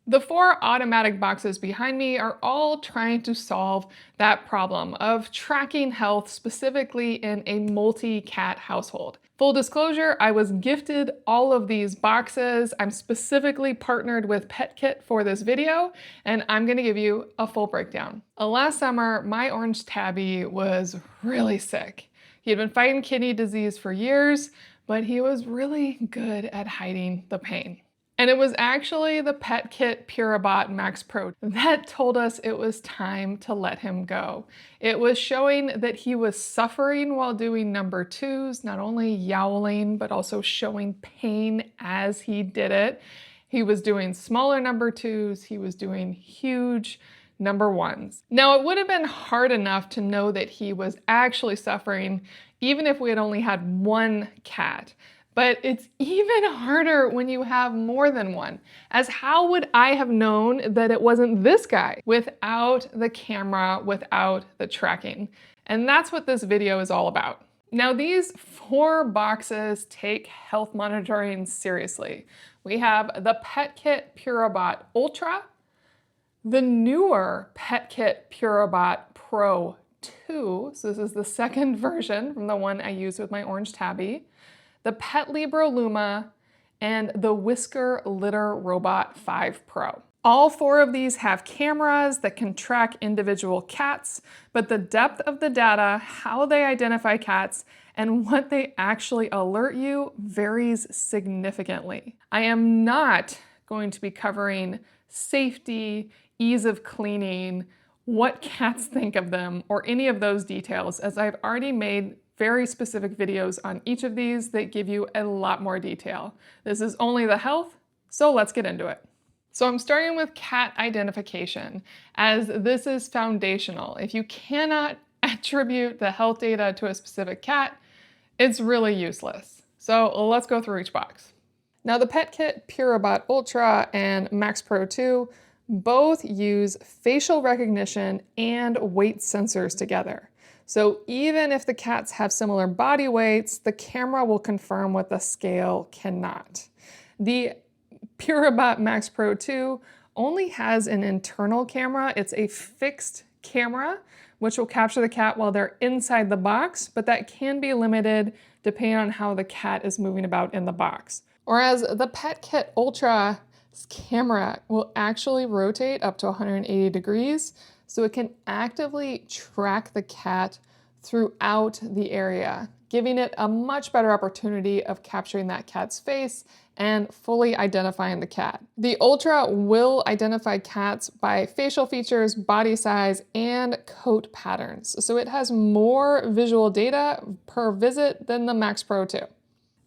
The 4 automatic boxes behind me are all trying to solve that problem of tracking health specifically in a multi-cat household. Full disclosure, I was gifted all of these boxes. I'm specifically partnered with PETKIT for this video, and I'm gonna give you a full breakdown. Last summer, my orange tabby was really sick. He had been fighting kidney disease for years, but he was really good at hiding the pain. And it was actually the PETKIT Purobot Max Pro that told us it was time to let him go. It was showing that he was suffering while doing number 2s, not only yowling, but also showing pain as he did it. He was doing smaller number 2s, he was doing huge number 1s. Now, it would have been hard enough to know that he was actually suffering even if we had only had one cat. But it's even harder when you have more than one, as how would I have known that it wasn't this guy without the camera, without the tracking? And that's what this video is all about. Now, these 4 boxes take health monitoring seriously. We have the PETKIT Purobot Ultra, the newer PETKIT Purobot Pro 2, so this is the second version from the one I used with my orange tabby, the Petlibro Luma, and the Whisker Litter-Robot 5 Pro. All 4 of these have cameras that can track individual cats, but the depth of the data, how they identify cats, and what they actually alert you varies significantly. I am not going to be covering safety, ease of cleaning, what cats think of them, or any of those details, as I've already made very specific videos on each of these that give you a lot more detail. This is only the health, so let's get into it. So I'm starting with cat identification, as this is foundational. If you cannot attribute the health data to a specific cat, it's really useless. So let's go through each box. Now, the PETKIT Purobot Ultra and Max Pro 2 both use facial recognition and weight sensors together. So even if the cats have similar body weights, the camera will confirm what the scale cannot. The Purobot Max Pro 2 only has an internal camera. It's a fixed camera, which will capture the cat while they're inside the box, but that can be limited depending on how the cat is moving about in the box. Whereas the PETKIT Ultra's camera will actually rotate up to 180 degrees, so it can actively track the cat throughout the area, giving it a much better opportunity of capturing that cat's face and fully identifying the cat. The Ultra will identify cats by facial features, body size, and coat patterns. So it has more visual data per visit than the Max Pro 2.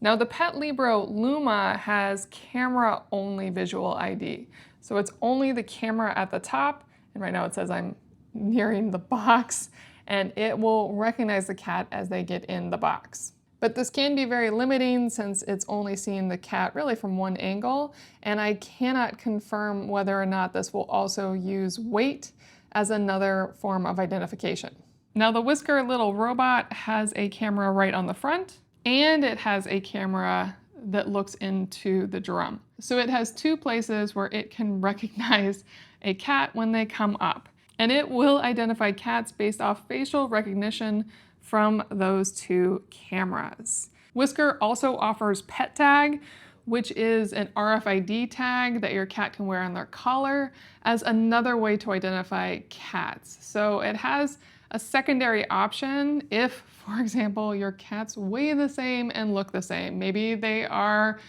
Now, the Petlibro Luma has camera-only visual ID. So it's only the camera at the top, and right now it says I'm nearing the box, and it will recognize the cat as they get in the box. But this can be very limiting since it's only seeing the cat really from one angle, and I cannot confirm whether or not this will also use weight as another form of identification. Now, the Whisker Litter-Robot has a camera right on the front, and it has a camera that looks into the drum. So it has 2 places where it can recognize a cat when they come up. And it will identify cats based off facial recognition from those 2 cameras. Whisker also offers Pet Tag, which is an RFID tag that your cat can wear on their collar as another way to identify cats. So it has a secondary option if, for example, your cats weigh the same and look the same. Maybe they are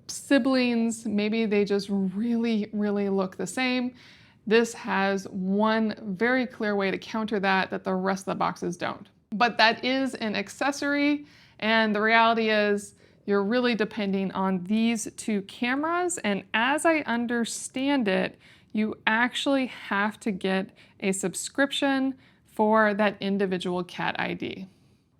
siblings, maybe they just really look the same. This has one very clear way to counter that the rest of the boxes don't. But that is an accessory, and the reality is you're really depending on these 2 cameras, and as I understand it, you actually have to get a subscription for that individual cat ID.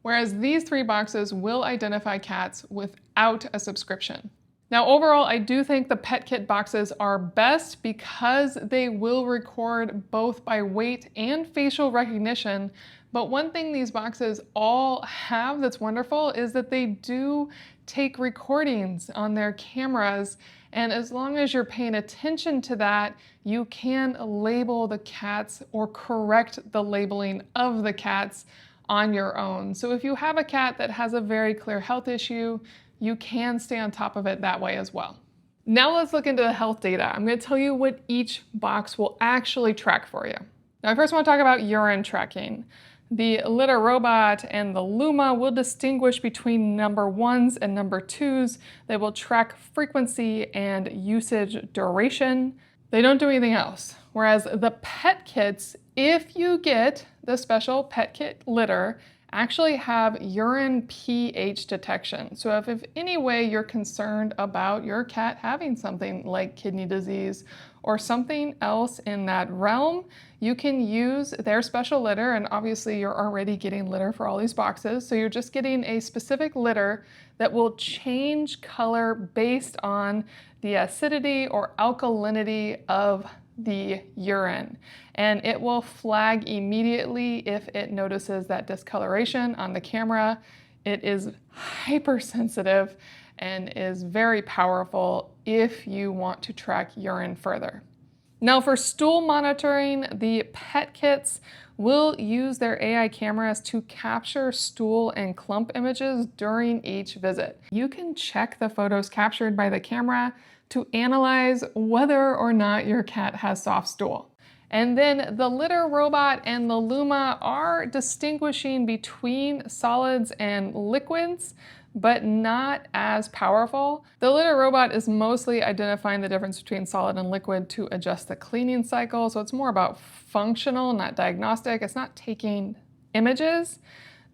Whereas these 3 boxes will identify cats without a subscription. Now, overall, I do think the PETKIT boxes are best because they will record both by weight and facial recognition. But one thing these boxes all have that's wonderful is that they do take recordings on their cameras, And as long as you're paying attention to that, you can label the cats or correct the labeling of the cats on your own. So if you have a cat that has a very clear health issue, you can stay on top of it that way as well. Now let's look into the health data. I'm going to tell you what each box will actually track for you. Now I first want to talk about urine tracking. The Litter-Robot and the Luma will distinguish between number 1s and number 2s. They will track frequency and usage duration. They don't do anything else. Whereas the pet kits, if you get the special PETKIT litter, actually have urine pH detection. So if any way you're concerned about your cat having something like kidney disease or something else in that realm, you can use their special litter, and obviously you're already getting litter for all these boxes, so you're just getting a specific litter that will change color based on the acidity or alkalinity of the urine. And it will flag immediately if it notices that discoloration on the camera. It is hypersensitive and is very powerful if you want to track urine further. Now for stool monitoring, the pet kits will use their AI cameras to capture stool and clump images during each visit. You can check the photos captured by the camera to analyze whether or not your cat has soft stool. And then the Litter-Robot and the Luma are distinguishing between solids and liquids, but not as powerful. The Litter-Robot is mostly identifying the difference between solid and liquid to adjust the cleaning cycle, so it's more about functional, not diagnostic. It's not taking images.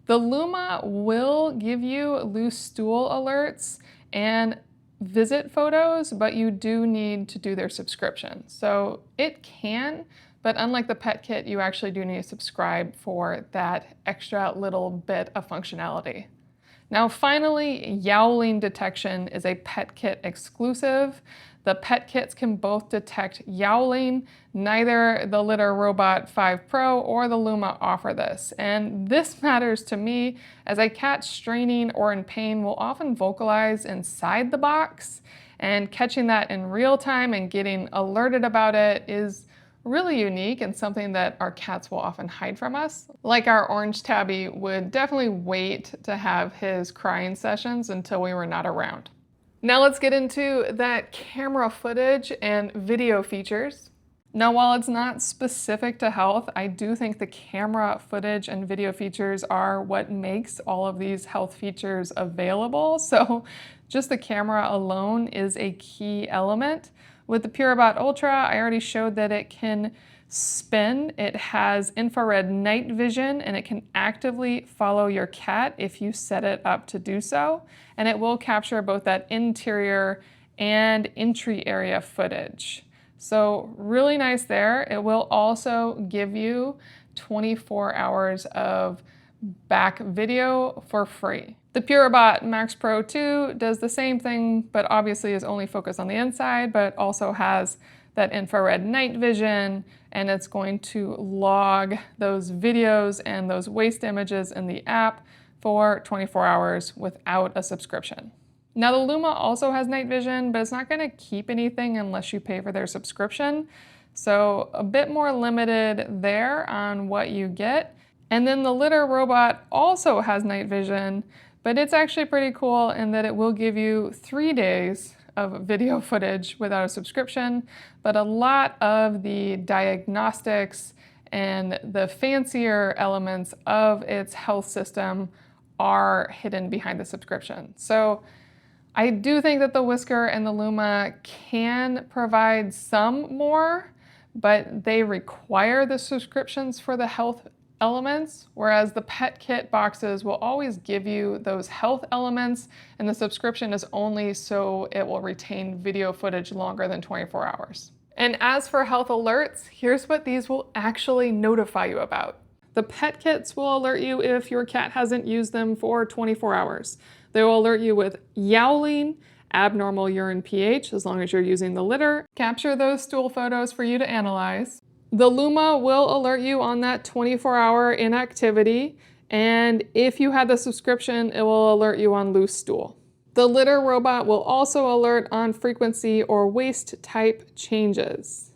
The Luma will give you loose stool alerts and visit photos, but you do need to do their subscription. So it can, but unlike the pet kit, you actually do need to subscribe for that extra little bit of functionality. Now finally, yowling detection is a pet kit exclusive. The pet kits can both detect yowling. Neither the Litter-Robot 5 Pro or the Luma offer this. And this matters to me as a cat straining or in pain will often vocalize inside the box, and catching that in real time and getting alerted about it is really unique and something that our cats will often hide from us. Like our orange tabby would definitely wait to have his crying sessions until we were not around. Now let's get into that camera footage and video features. Now, while it's not specific to health, I do think the camera footage and video features are what makes all of these health features available. So just the camera alone is a key element. With the Purobot Ultra, I already showed that it can spin. It has infrared night vision, and it can actively follow your cat if you set it up to do so. And it will capture both that interior and entry area footage. So really nice there. It will also give you 24 hours of back video for free. The Purobot Max Pro 2 does the same thing, but obviously is only focused on the inside, but also has that infrared night vision, and it's going to log those videos and those waste images in the app for 24 hours without a subscription. Now the Luma also has night vision, but it's not going to keep anything unless you pay for their subscription. So a bit more limited there on what you get. And then the Litter-Robot also has night vision, but it's actually pretty cool in that it will give you 3 days of video footage without a subscription, but a lot of the diagnostics and the fancier elements of its health system are hidden behind the subscription. So I do think that the Whisker and the Luma can provide some more, but they require the subscriptions for the health elements, whereas the pet kit boxes will always give you those health elements, and the subscription is only so it will retain video footage longer than 24 hours. And as for health alerts, here's what these will actually notify you about. The pet kits will alert you if your cat hasn't used them for 24 hours. They will alert you with yowling, abnormal urine pH, as long as you're using the litter, capture those stool photos for you to analyze. The Luma will alert you on that 24-hour inactivity, and if you had the subscription, it will alert you on loose stool. The litter robot will also alert on frequency or waste type changes.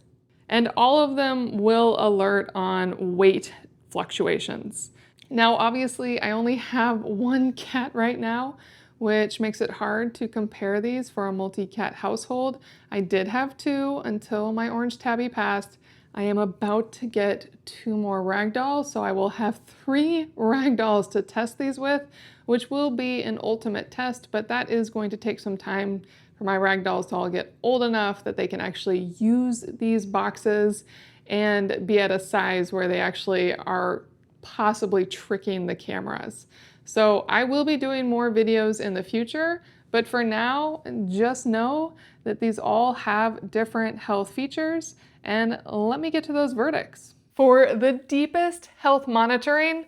And all of them will alert on weight fluctuations. Now, obviously, I only have one cat right now, which makes it hard to compare these for a multi-cat household. I did have two until my orange tabby passed. I am about to get 2 more ragdolls, so I will have 3 ragdolls to test these with, which will be an ultimate test, but that is going to take some time for my ragdolls to all get old enough that they can actually use these boxes and be at a size where they actually are possibly tricking the cameras. So I will be doing more videos in the future, but for now, just know that these all have different health features, and let me get to those verdicts. For the deepest health monitoring,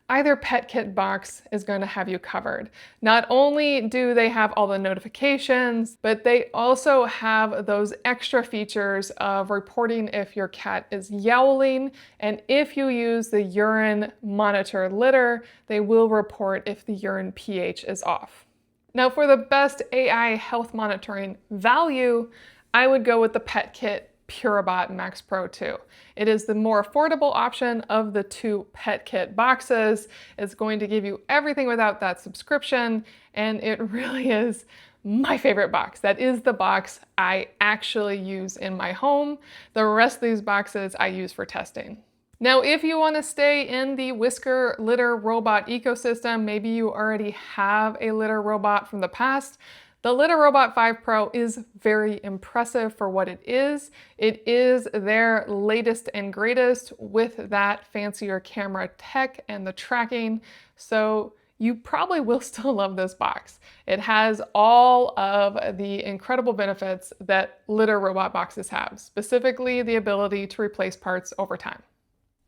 either PETKIT box is going to have you covered. Not only do they have all the notifications, but they also have those extra features of reporting if your cat is yowling, and if you use the urine monitor litter, they will report if the urine pH is off. Now, for the best AI health monitoring value, I would go with the PETKIT Purobot Max Pro 2. It is the more affordable option of the 2 PETKIT boxes. It's going to give you everything without that subscription, and it really is my favorite box. That is the box I actually use in my home. The rest of these boxes I use for testing. Now, if you want to stay in the Whisker Litter-Robot ecosystem, maybe you already have a litter robot from the past, the Litter-Robot 5 Pro is very impressive for what it is. It is their latest and greatest with that fancier camera tech and the tracking, so you probably will still love this box. It has all of the incredible benefits that litter robot boxes have, specifically the ability to replace parts over time.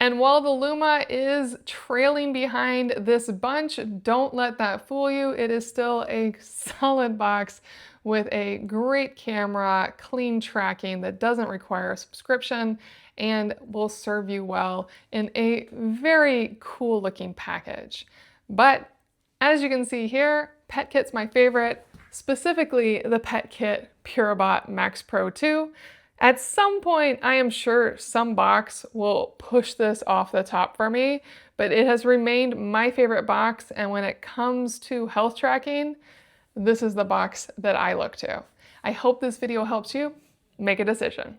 And while the Luma is trailing behind this bunch, don't let that fool you. It is still a solid box with a great camera, clean tracking that doesn't require a subscription, and will serve you well in a very cool looking package. But as you can see here, PETKIT's my favorite, specifically the PETKIT Purobot Max Pro 2. At some point, I am sure some box will push this off the top for me, but it has remained my favorite box, and when it comes to health tracking, this is the box that I look to. I hope this video helps you make a decision.